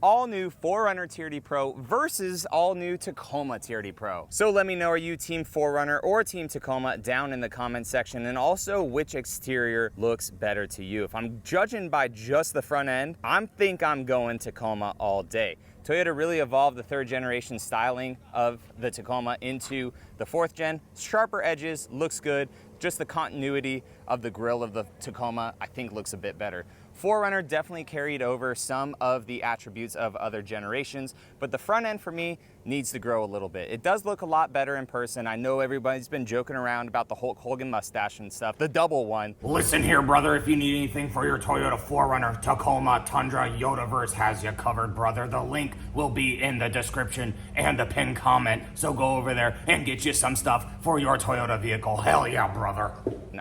All new 4Runner TRD Pro versus all new Tacoma TRD Pro. So let me know, are you team 4Runner or team Tacoma down in the comment section, and also which exterior looks better to you. If I'm judging by just the front end, think I'm going Tacoma all day. Toyota really evolved the third generation styling of the Tacoma into the fourth gen. Sharper edges, looks good. Just the continuity of the grille of the Tacoma, I think, looks a bit better. 4Runner definitely carried over some of the attributes of other generations, but the front end for me needs to grow a little bit. It does look a lot better in person. I know everybody's been joking around about the Hulk Hogan mustache and stuff, the double one. Listen here, brother, if you need anything for your Toyota 4Runner, Tacoma, Tundra, Yodaverse has you covered, brother. The link will be in the description and the pinned comment, so go over there and get you some stuff for your Toyota vehicle. Hell yeah, brother.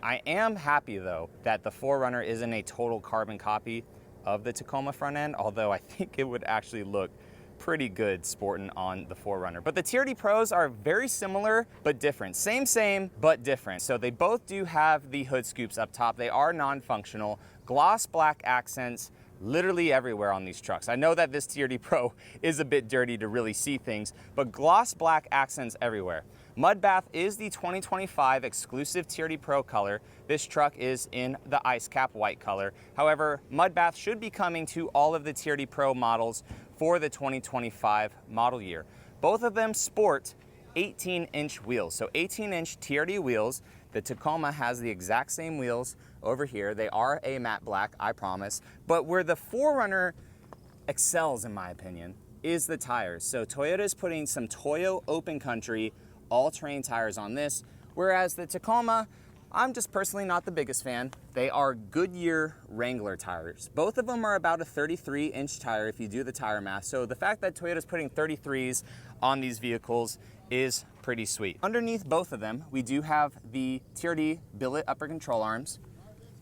I am happy though that the 4Runner isn't a total carbon copy of the Tacoma front end, although I think it would actually look pretty good sporting on the 4Runner. But the TRD Pros are very similar but different. Same, but different. So they both do have the hood scoops up top. They are non-functional. Gloss black accents literally everywhere on these trucks. I know that this TRD Pro is a bit dirty to really see things, but gloss black accents everywhere. Mudbath is the 2025 exclusive TRD Pro color. This truck is in the ice cap white color. However, Mudbath should be coming to all of the TRD Pro models for the 2025 model year. Both of them sport 18-inch wheels, so 18-inch TRD wheels. The Tacoma has the exact same wheels over here. They are a matte black, I promise. But where the 4Runner excels, in my opinion, is the tires. So Toyota is putting some Toyo Open Country all-terrain tires on this, whereas the Tacoma, I'm just personally not the biggest fan. They are Goodyear Wrangler tires. Both of them are about a 33-inch tire if you do the tire math. So the fact that Toyota's putting 33s on these vehicles is pretty sweet. Underneath both of them, we do have the TRD billet upper control arms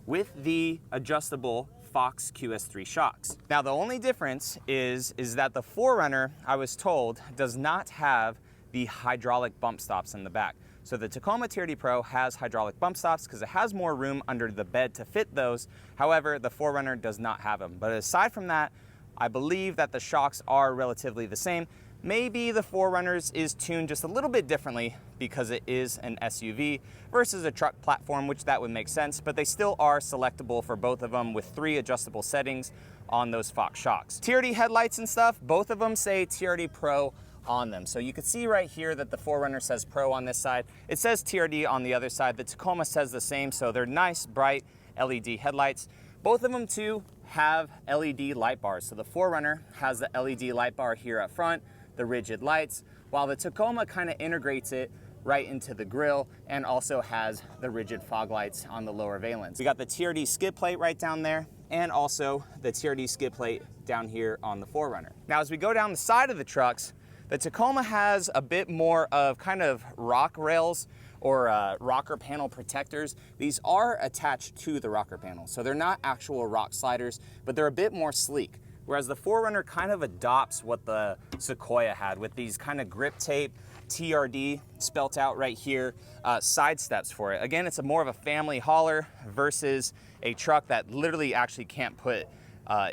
with the adjustable Fox QS3 shocks. Now the only difference is that the 4Runner, I was told, does not have the hydraulic bump stops in the back. So the Tacoma TRD Pro has hydraulic bump stops because it has more room under the bed to fit those. However, the 4Runner does not have them. But aside from that, I believe that the shocks are relatively the same. Maybe the 4Runners is tuned just a little bit differently because it is an SUV versus a truck platform, which that would make sense, but they still are selectable for both of them with 3 adjustable settings on those Fox shocks. TRD headlights and stuff, both of them say TRD Pro on them. So you can see right here that the 4Runner says Pro on this side. It says TRD on the other side. The Tacoma says the same, so they're nice, bright LED headlights. Both of them too have LED light bars. So the 4Runner has the LED light bar here up front, the rigid lights, while the Tacoma kind of integrates it right into the grille and also has the rigid fog lights on the lower valence. We got the TRD skid plate right down there and also the TRD skid plate down here on the 4Runner. Now as we go down the side of the trucks, the Tacoma has a bit more of kind of rock rails or rocker panel protectors. These are attached to the rocker panel, so they're not actual rock sliders, but they're a bit more sleek. Whereas the 4Runner kind of adopts what the Sequoia had with these kind of grip tape, TRD spelt out right here, side steps for it. Again, it's more of a family hauler versus a truck that literally actually can't put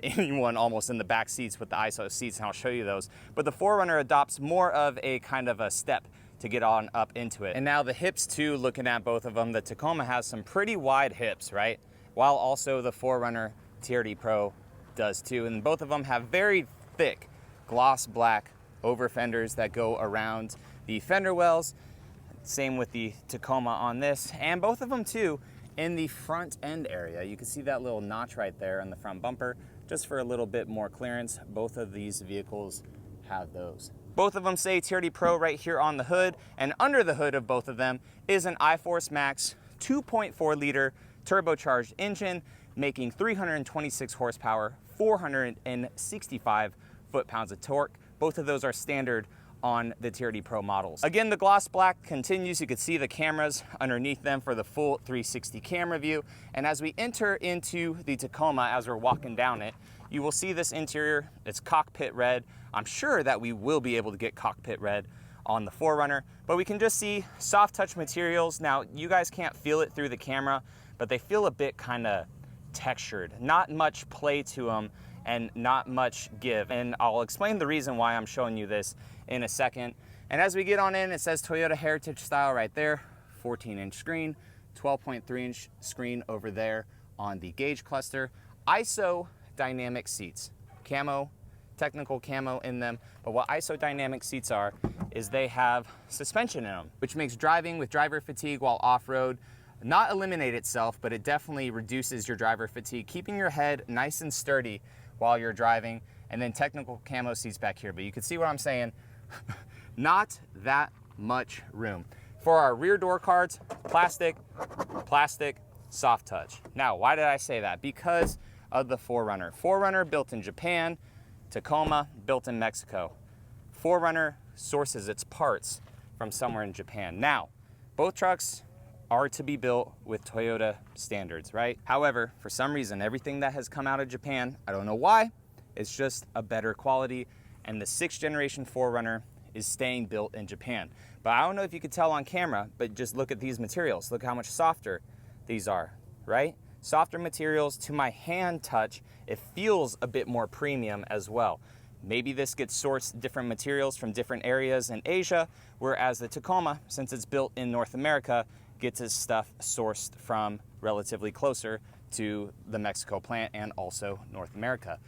anyone almost in the back seats with the ISO seats, and I'll show you those. But the 4Runner adopts more of a kind of a step to get on up into it. And now the hips too, looking at both of them, the Tacoma has some pretty wide hips, right? While also the 4Runner TRD Pro does too. And both of them have very thick gloss black over fenders that go around the fender wells. Same with the Tacoma on this, and both of them too in the front end area. You can see that little notch right there on the front bumper, just for a little bit more clearance. Both of these vehicles have those. Both of them say TRD Pro right here on the hood, and under the hood of both of them is an iForce Max 2.4 liter turbocharged engine, making 326 horsepower, 465 foot-pounds of torque. Both of those are standard on the TRD Pro models. Again, the gloss black continues. You can see the cameras underneath them for the full 360 camera view. And as we enter into the Tacoma, as we're walking down it, you will see this interior. It's cockpit red. I'm sure that we will be able to get cockpit red on the 4Runner, but we can just see soft touch materials. Now, you guys can't feel it through the camera, but they feel a bit kind of textured. Not much play to them and not much give. And I'll explain the reason why I'm showing you this in a second. And as we get on in, it says Toyota Heritage Style right there, 14-inch screen, 12.3-inch screen over there on the gauge cluster. ISO dynamic seats, camo, technical camo in them. But what ISO dynamic seats are is they have suspension in them, which makes driving with driver fatigue while off-road not eliminate itself, but it definitely reduces your driver fatigue, keeping your head nice and sturdy while you're driving. And then technical camo seats back here. But you can see what I'm saying. Not that much room. For our rear door cards, plastic, soft touch. Now, why did I say that? Because of the 4Runner. 4Runner built in Japan, Tacoma built in Mexico. 4Runner sources its parts from somewhere in Japan. Now, both trucks are to be built with Toyota standards, right? However, for some reason, everything that has come out of Japan, I don't know why, it's just a better quality, and the 6th generation 4Runner is staying built in Japan. But I don't know if you could tell on camera, but just look at these materials. Look how much softer these are, right? Softer materials. To my hand touch, it feels a bit more premium as well. Maybe this gets sourced different materials from different areas in Asia, whereas the Tacoma, since it's built in North America, gets its stuff sourced from relatively closer to the Mexico plant and also North America.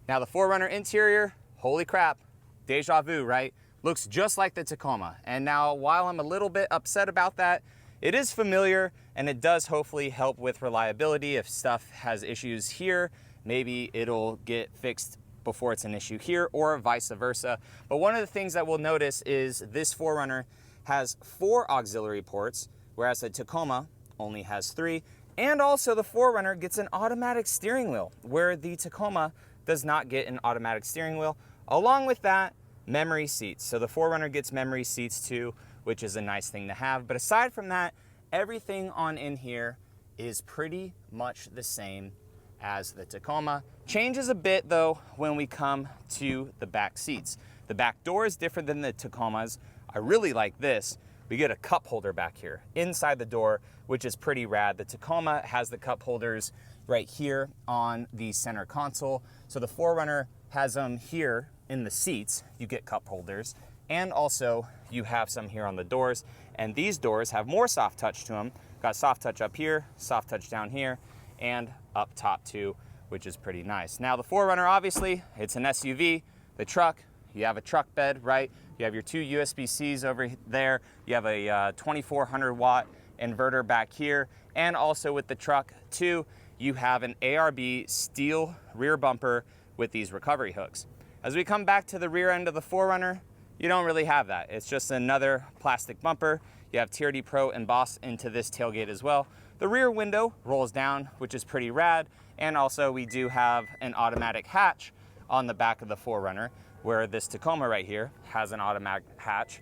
Now the 4Runner interior, holy crap, deja vu, right? Looks just like the Tacoma. And now while I'm a little bit upset about that, it is familiar and it does hopefully help with reliability. If stuff has issues here, maybe it'll get fixed before it's an issue here or vice versa. But one of the things that we'll notice is this 4Runner has 4 auxiliary ports, whereas the Tacoma only has 3. And also the 4Runner gets an automatic steering wheel, where the Tacoma does not get an automatic steering wheel. Along with that, memory seats. So the 4Runner gets memory seats too, which is a nice thing to have. But aside from that, everything on in here is pretty much the same as the Tacoma. Changes a bit though when we come to the back seats. The back door is different than the Tacomas. I really like this. We get a cup holder back here inside the door, which is pretty rad. The Tacoma has the cup holders right here on the center console. So the 4Runner has them here in the seats. You get cup holders, and also you have some here on the doors. And these doors have more soft touch to them. Got soft touch up here, soft touch down here, and up top too, which is pretty nice. Now the 4Runner, obviously, it's an SUV. The truck, you have a truck bed, right? You have your 2 USB-Cs over there. You have a 2400 watt inverter back here. And also with the truck too, you have an ARB steel rear bumper with these recovery hooks. As we come back to the rear end of the 4Runner, you don't really have that. It's just another plastic bumper. You have TRD Pro embossed into this tailgate as well. The rear window rolls down, which is pretty rad. And also we do have an automatic hatch on the back of the 4Runner, where this Tacoma right here has an automatic hatch,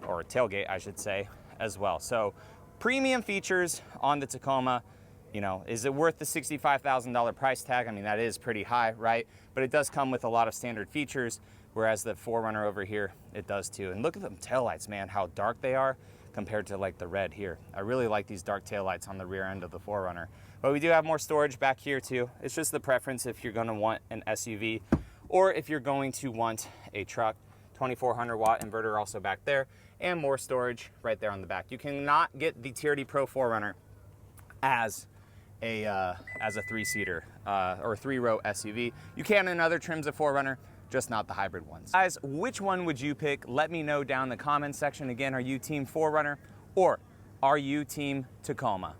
or a tailgate, I should say, as well. So premium features on the Tacoma. You know, is it worth the $65,000 price tag? I mean, that is pretty high, right? But it does come with a lot of standard features, whereas the 4Runner over here, it does too. And look at them taillights, man, how dark they are compared to like the red here. I really like these dark taillights on the rear end of the 4Runner. But we do have more storage back here too. It's just the preference if you're gonna want an SUV or if you're going to want a truck. 2400 watt inverter also back there, and more storage right there on the back. You cannot get the TRD Pro 4Runner as a 3-seater or 3-row SUV. You can in other trims of 4Runner, just not the hybrid ones. Guys, which one would you pick? Let me know down in the comments section. Again, are you team 4Runner or are you team Tacoma?